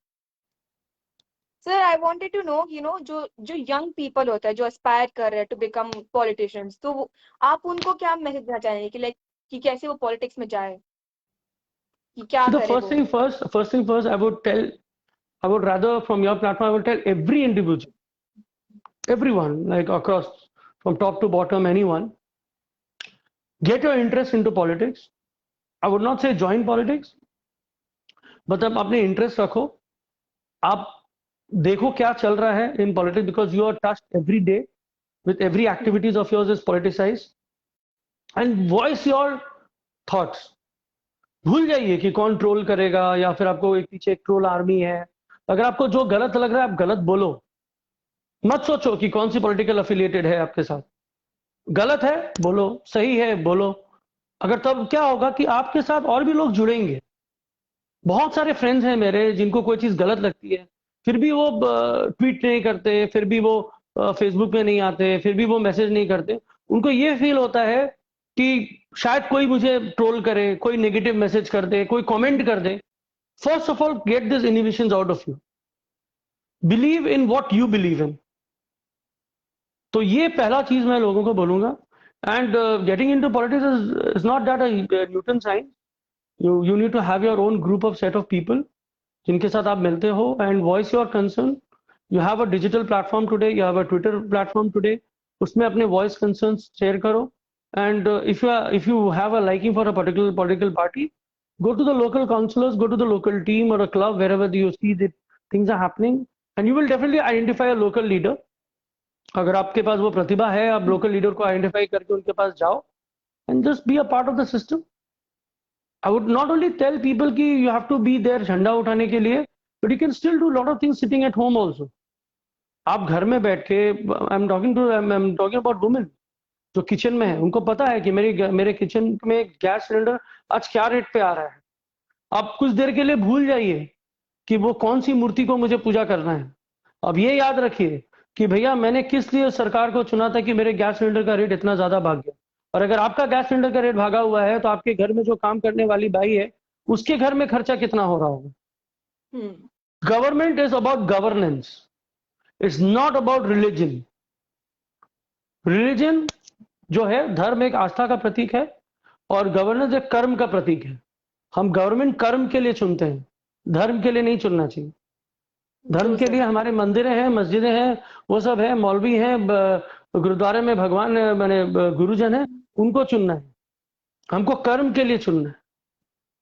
Sir, I wanted to know, जो young people होता है, जो aspire कर रहे हैं to become politicians, तो आप उनको क्या मैसेज देना चाहेंगे कि लाइक कि कैसे वो पॉलिटिक्स में जाए, कि क्या So the करे वो? first thing first, I would rather from your platform, I would tell every individual, everyone, like across, from top to bottom, anyone, get your interest into politics. I would not say join politics, but आप अपने interest रखो. आप देखो क्या चल रहा है in politics, because you are touched every day with every activities of yours is politicized, and voice your thoughts. भूल जाइए कि कौन ट्रोल करेगा या फिर आपको एक पीछे एक ट्रोल आर्मी है. अगर आपको जो गलत लग रहा है आप गलत बोलो. मत सोचो कि कौन सी पॉलिटिकल अफिलिएटेड है आपके साथ. गलत है बोलो, सही है बोलो. अगर तब क्या होगा कि आपके साथ और भी लोग जुड़ेंगे. बहुत सारे फ्रेंड्स हैं मेरे जिनको कोई चीज गलत लगती है, फिर भी वो ट्वीट नहीं करते, फिर भी वो फेसबुक पे नहीं आते, फिर भी वो मैसेज नहीं करते. उनको ये फील होता है कि शायद कोई मुझे ट्रोल करे, कोई नेगेटिव मैसेज कर दे, कोई कमेंट कर दे. First of all get this inhibitions out of you. Believe in what you believe in. तो ये पहला चीज मैं लोगों को बोलूंगा. And getting into politics is not that a Newton science. you need to have your own group of set of people जिनके साथ आप मिलते हो, and voice your concern. You have a digital platform today, you have a Twitter platform today. उसमें अपने voice concerns share करो. And if you have a liking for a particular political party, go to the local councillors, go to the local team or a club wherever you see that things are happening, and you will definitely identify a local leader. अगर आपके पास वो प्रतिभा है, आप local leader को identify करके उनके पास जाओ and just be a part of the system. I would not only tell people कि you have to be there झंडा उठाने के लिए, but you can still do a lot of things sitting at home also. आप घर में बैठ के, I'm talking about women जो किचन में है, उनको पता है कि मेरे किचन में गैस सिलेंडर आज क्या रेट पे आ रहा है. आप कुछ देर के लिए भूल जाइए कि वो कौन सी मूर्ति को मुझे पूजा करना है. अब ये याद रखिए कि भैया मैंने किस लिए सरकार को चुना था कि मेरे गैस सिलेंडर का रेट इतना ज्यादा भाग गया. और अगर आपका गैस सिलेंडर का रेट भागा हुआ है तो आपके घर में जो काम करने वाली बाई है उसके घर में खर्चा कितना हो रहा होगा. Government is about governance, it's not about religion. Religion जो है, धर्म एक आस्था का प्रतीक है और गवर्नेंस एक कर्म का प्रतीक है. हम गवर्नमेंट कर्म के लिए चुनते हैं, धर्म के लिए नहीं चुनना चाहिए. धर्म के लिए हमारे मंदिरें हैं, मस्जिदें हैं, वो सब है, मौलवी हैं, गुरुद्वारे में भगवान मैंने गुरुजन है, उनको चुनना है. हमको कर्म के लिए चुनना है.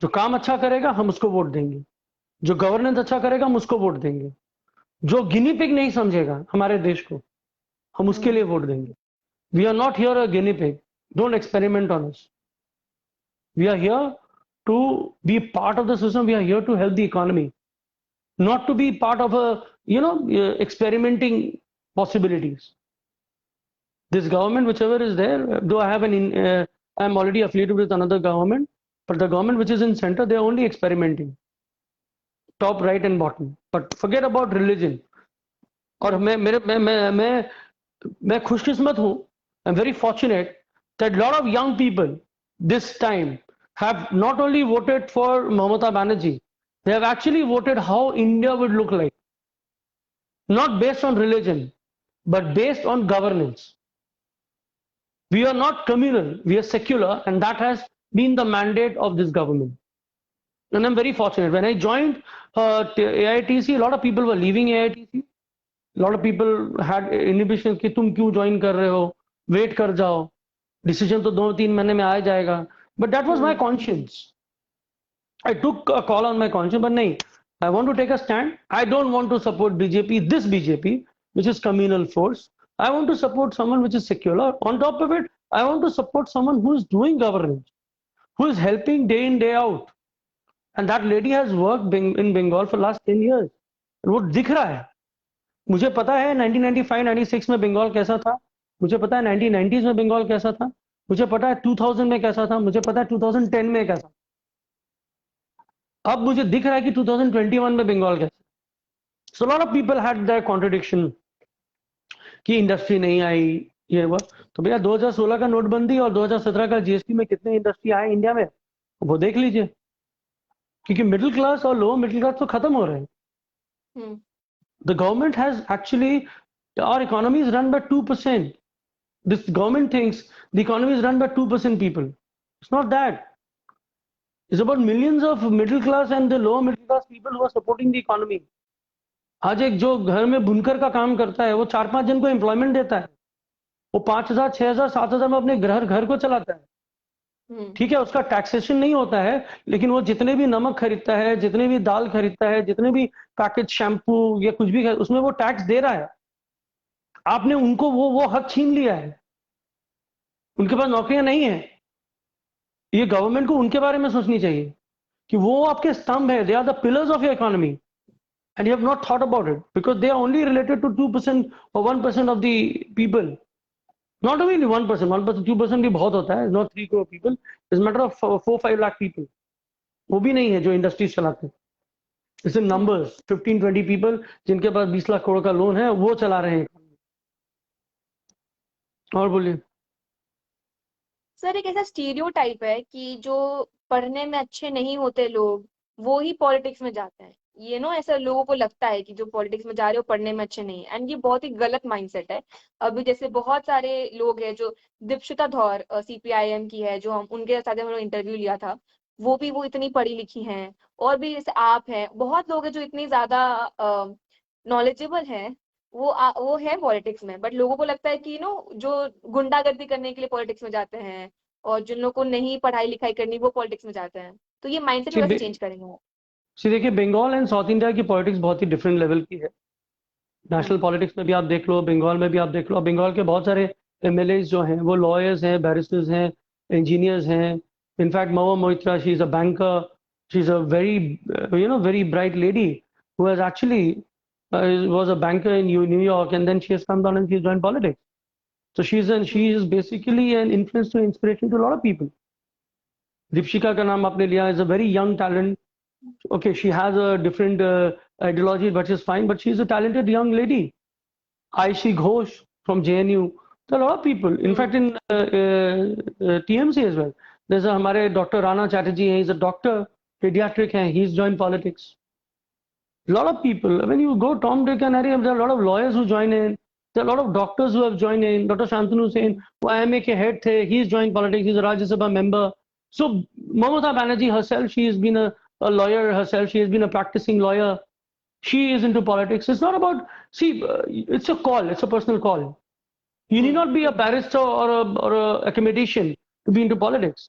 जो काम अच्छा करेगा हम उसको वोट देंगे, जो गवर्नेंस अच्छा करेगा हम उसको वोट देंगे. जो गिनी पिग नहीं समझेगा हमारे देश को, हम उसके लिए वोट देंगे. We are not here a guinea pig. Don't experiment on us. We are here to be part of the system. We are here to help the economy, not to be part of experimenting possibilities. This government, whichever is there, though I'm already affiliated with another government, but the government which is in center, they're only experimenting, top, right and bottom. But forget about religion. और मैं खुशकिस्मत हूँ. I'm very fortunate that a lot of young people this time have not only voted for Mamata Banerjee, they have actually voted how India would look like. Not based on religion, but based on governance. We are not communal, we are secular, and that has been the mandate of this government. And I'm very fortunate. When I joined AITC, a lot of people were leaving AITC. A lot of people had inhibitions कि तुम क्यों join कर रहे हो, wait कर जाओ, decision तो 2-3 महीने में आ जाएगा. But that was my conscience. I took a call on my conscience, but nahi, I want to take a stand. I don't want to support BJP, this BJP, which is communal force. I want to support someone which is secular. On top of it, I want to support someone who is doing governance, who is helping day in, day out. And that lady has worked in Bengal for last 10 years. वो दिख रहा है. मुझे पता है 1995-96 में बंगाल कैसा था. मुझे पता है 1990s में बंगाल कैसा था. मुझे पता है 2000 में कैसा था. मुझे पता है 2010 में कैसा. अब मुझे दिख रहा है कि 2021 में बंगाल कैसा. So a lot of people had their contradiction कि इंडस्ट्री नहीं आई, ये हुआ. तो भैया 2016 का नोटबंदी और 2017 का जीएसटी में कितने इंडस्ट्री आए इंडिया में? वो देख लीजिए, क्योंकि मिडिल क्लास और लोअर मिडिल क्लास तो खत्म हो रहे हैं. हम्म. The government has actually, our economy is run by 2%. This government thinks the economy is run by 2% people. It's not that. It's about millions of middle class and the lower middle class people who are supporting the economy. आज एक जो घर में बुनकर का काम करता है वो 4-5 जन को एम्प्लॉयमेंट देता है, वो 5,000 6,000 7,000 में अपने घर को चलाता है. हम्म. ठीक है, उसका टैक्सेशन नहीं होता है, लेकिन वो जितने भी नमक खरीदता है, जितने भी दाल खरीदता है, जितने भी पैकेट शैम्पू या कुछ भी उसमें वो टैक्स दे रहा है. आपने उनको वो हक छीन लिया है. उनके पास नौकरियां नहीं है. ये गवर्नमेंट को उनके बारे में सोचनी चाहिए कि वो आपके स्तंभ है. They are the pillars of your economy and you have not thought about it because they are only related to 2% और 1% of the people. Not only 1%, 1%, 2% भी बहुत होता है. Not 3 crore people, it's matter of 4-5 lakh people. वो भी नहीं है जो इंडस्ट्रीज चलाते हैं. इट्स इन नंबर्स, 15-20 पीपल जिनके पास 20 लाख करोड़ का लोन है, वो चला रहे हैं. और बोलिए. सर एक ऐसा स्टीरियोटाइप है कि जो पढ़ने में अच्छे नहीं होते लोग वो ही पॉलिटिक्स में जाते हैं. ये नो ऐसा लोगों को लगता है कि जो पॉलिटिक्स में जा रहे हो पढ़ने में अच्छे नहीं, एंड ये बहुत ही गलत माइंडसेट है. अभी जैसे बहुत सारे लोग हैं जो दीक्षिता धौर सीपीआईएम की है, जो हम उनके साथ हम लोग इंटरव्यू लिया था, वो इतनी पढ़ी लिखी हैं. और भी जैसे आप हैं, बहुत लोग हैं जो इतनी ज्यादा नॉलेजेबल हैं, वो है पॉलिटिक्स में. बट लोगों को लगता है कि जो गुंडागर्दी करने के लिए पॉलिटिक्स में जाते हैं और जिन लोगों को नहीं पढ़ाई लिखाई करनी वो पॉलिटिक्स में जाते हैं. तो ये माइंडसेट सी कैसे बे- चेंज करेंगे वो? सी देखिए, बंगाल एंड साउथ इंडिया की पॉलिटिक्स बहुत ही डिफरेंट लेवल की है. नेशनल हम्म. पॉलिटिक्स में भी आप देख लो, बंगाल में भी आप देख लो. बंगाल के बहुत सारे एमएलए जो हैं वो लॉयर्स हैं, बैरिस्टर्स हैं, इंजीनियर्स हैं. In fact Mahua Moitra, she is a banker, she is a very very bright lady who has actually was a banker in New York, and then she has come down and she's joined politics. So she hmm. is basically an influence to inspiration to a lot of people. Deepshikha का नाम आपने लिया, is a very young talent. Okay, she has a different ideology, but she's fine. But she's a talented young lady. Aishi Ghosh from JNU. There are a lot of people. In hmm. fact, in TMC as well. There's a हमारे Dr. Rana Chatterjee. He's a doctor, pediatric. He's joined politics. A lot of people. When you go Tom, Dick, and Harry, there are a lot of lawyers who join in. There are a lot of doctors who have joined in. Dr. Shantanu Hussain, who IMA के head थे, he's joined politics. He's a Rajya Sabha member. So Mamata Banerjee herself, she has been a lawyer herself. She has been a practicing lawyer. She is into politics. It's not about, see, it's a call. It's a personal call. You need hmm. not be a barrister or a academician to be into politics.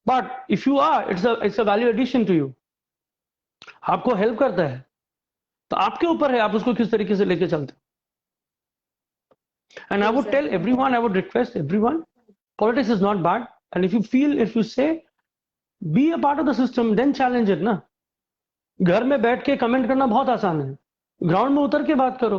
But if you are, it's a value addition to you. आपको help करता है. तो आपके ऊपर है आप उसको किस तरीके से लेके चलते. And I true would sir. tell everyone, I would request everyone, politics is not bad. And if you say, be a part of the system, then challenge it ना. घर में बैठ के कमेंट करना बहुत आसान है. ग्राउंड में उतर के बात करो.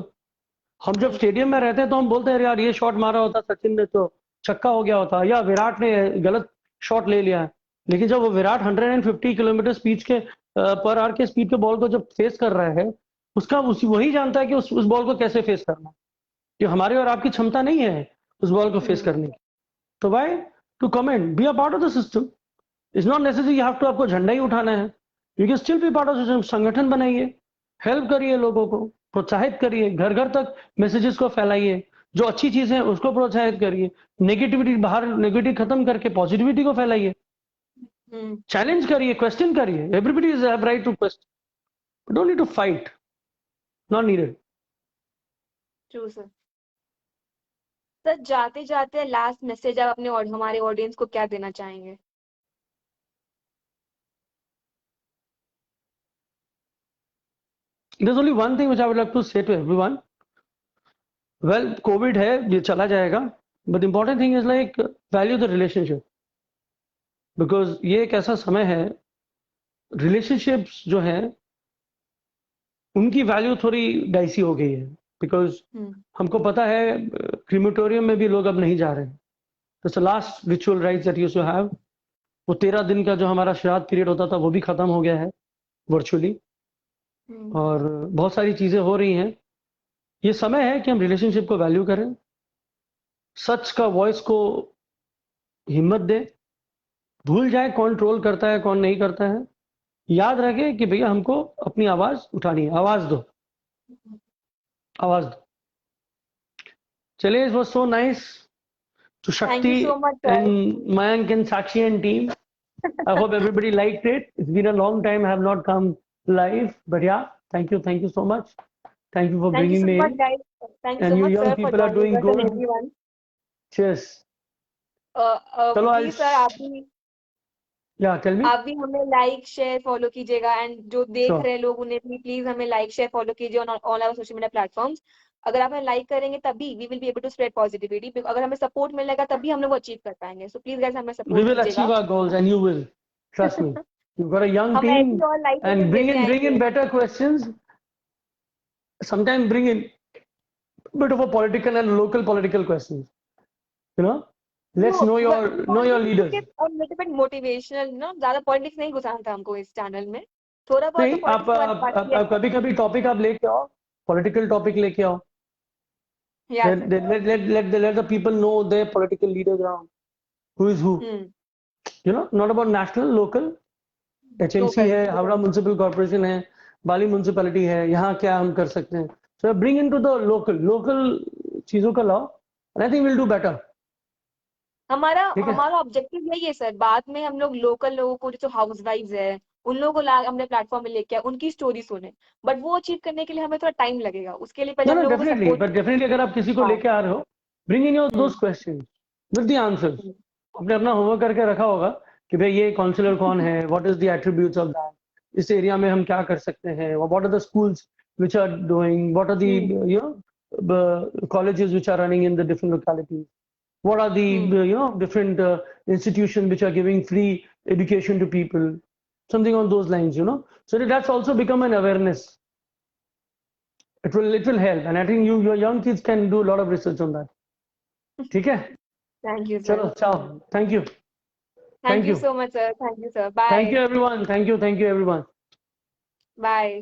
हम जब स्टेडियम में रहते हैं तो हम बोलते हैं यार ये शॉट मारा होता सचिन ने तो छक्का हो गया होता, या विराट ने गलत शॉट ले लिया. लेकिन जब वो विराट 150 किलोमीटर स्पीड के पर आवर के स्पीड के बॉल को जब फेस कर रहा है, वही जानता है कि उस बॉल को कैसे फेस करना. कि हमारी और आपकी क्षमता नहीं है उस बॉल को फेस करने की. तो why to comment, be a part of the system. Is not necessary you have to आपको झंडा ही उठाना है. You can still be part of system. संगठन बनाइए, हेल्प करिए, लोगों को प्रोत्साहित करिए, घर घर तक मैसेजेस को फैलाइए. जो अच्छी चीजें हैं उसको प्रोत्साहित करिए. नेगेटिविटी बाहर, नेगेटिव खत्म करके पॉजिटिविटी को फैलाइए. हम्म. चैलेंज करिए, क्वेश्चन करिए. Everybody is have right to question, don't need to fight, not needed. True sir. Sir जाते जाते लास्ट मैसेज आप अपने और हमारे ऑडियंस को क्या देना चाहेंगे? There's only one thing which I would like to say to everyone. Well, COVID है, ये चला जाएगा. But the important thing is like value the relationship. Because ये एक ऐसा समय है, relationships जो हैं, उनकी वैल्यू थोड़ी डाइसी हो गई है. Because हमको पता है क्रीमेटोरियम में भी लोग अब नहीं जा रहे हैं. That's the last ritual rites that used to have. वो 13 दिन का जो हमारा श्राद्ध पीरियड होता था वो भी खत्म हो गया है वर्चुअली. और बहुत सारी चीजें हो रही हैं. ये समय है कि हम रिलेशनशिप को वैल्यू करें, सच का वॉइस को हिम्मत दें, भूल जाए कौन ट्रोल करता है कौन नहीं करता है, याद रखे कि भैया हमको अपनी आवाज उठानी है, आवाज दो, आवाज दो। चलिए, it was so nice to Thank you so Shakti much, sir. and Mayank and Sakshi and team. I hope everybody liked it. It's been a long time I have not come live, but yeah, thank you so much. Thank you for Thank you bringing so me much, in. guys. Thank you And so you much, young sir, for people are joining doing us and good. everyone. Cheers. Chalo, Please, sir, yeah, tell me. आप भी हमें like share follow कीजिएगा, and जो देख Sure. रहे लोग उन्हें भी प्लीज हमें लाइक शेयर फॉलो कीजिए on all our social media platforms. अगर आप हमें लाइक करेंगे तभी we will be able to spread positivity, अगर हमें सपोर्ट मिलेगा तभी हम लोग अचीव कर पाएंगे। सो प्लीज गाइस हमें We सपोर्ट will कीजिएगा। achieve our goals, and you will. Trust me. You've got a young हम ऐसी team, और लाइफ and लेसन लेते bring in आएंगे। better questions. Sometimes bring in bit of a political and local political questions. You know, let's know your leaders. Little bit motivational ना, ज्यादा politics नहीं घुसाना था हमको इस चैनल में, थोड़ा बहुत तो नहीं, पॉलिटिक्स के बारे में बात किया आप जाए। कभी-कभी टॉपिक आप लेके आओ, पॉलिटिकल टॉपिक लेके आओ। या Let the people know their political leaders around, who is who. You know, not about national, local. HMC है, हावड़ा म्युनिसिपल कॉर्पोरेशन है, बाली म्युनिसिपैलिटी है, यहाँ क्या हम कर सकते हैं। So bring into the local चीजों का लाओ, and I think we'll do better. हमारा ठीक है? हमारा ऑब्जेक्टिव यही है सर, बाद में हम लोग लोकल लोगों को, जो हाउस वाइफ्स है उन लोगों को ला हमने प्लेटफॉर्म में लेके आए, उनकी स्टोरी सुने, बट वो अचीव करने के लिए हमें थोड़ा टाइम लगेगा, उसके लिए पहले हम No, लोगों को definitely, सपोर्ट। but definitely अगर आप किसी को लेके आ रहे हो, bring in your those questions with the answers. आपने अपना होमवर्क करके रखा होगा कि भाई ये काउंसलर कौन है, what is the attributes of that, इस एरिया में हम क्या कर सकते हैं, what are the schools which are doing, what are the you know colleges which are running in the different localities, what are the you know different institutions which are giving free education to people, something on those lines, you know, so that's also become an awareness. It will help, and I think your young kids can do a lot of research on that. ठीक है? Thank you चलो, sir. ciao. Thank you. Thank you so much sir. Thank you sir. Thank bye you everyone. Thank you everyone. Bye.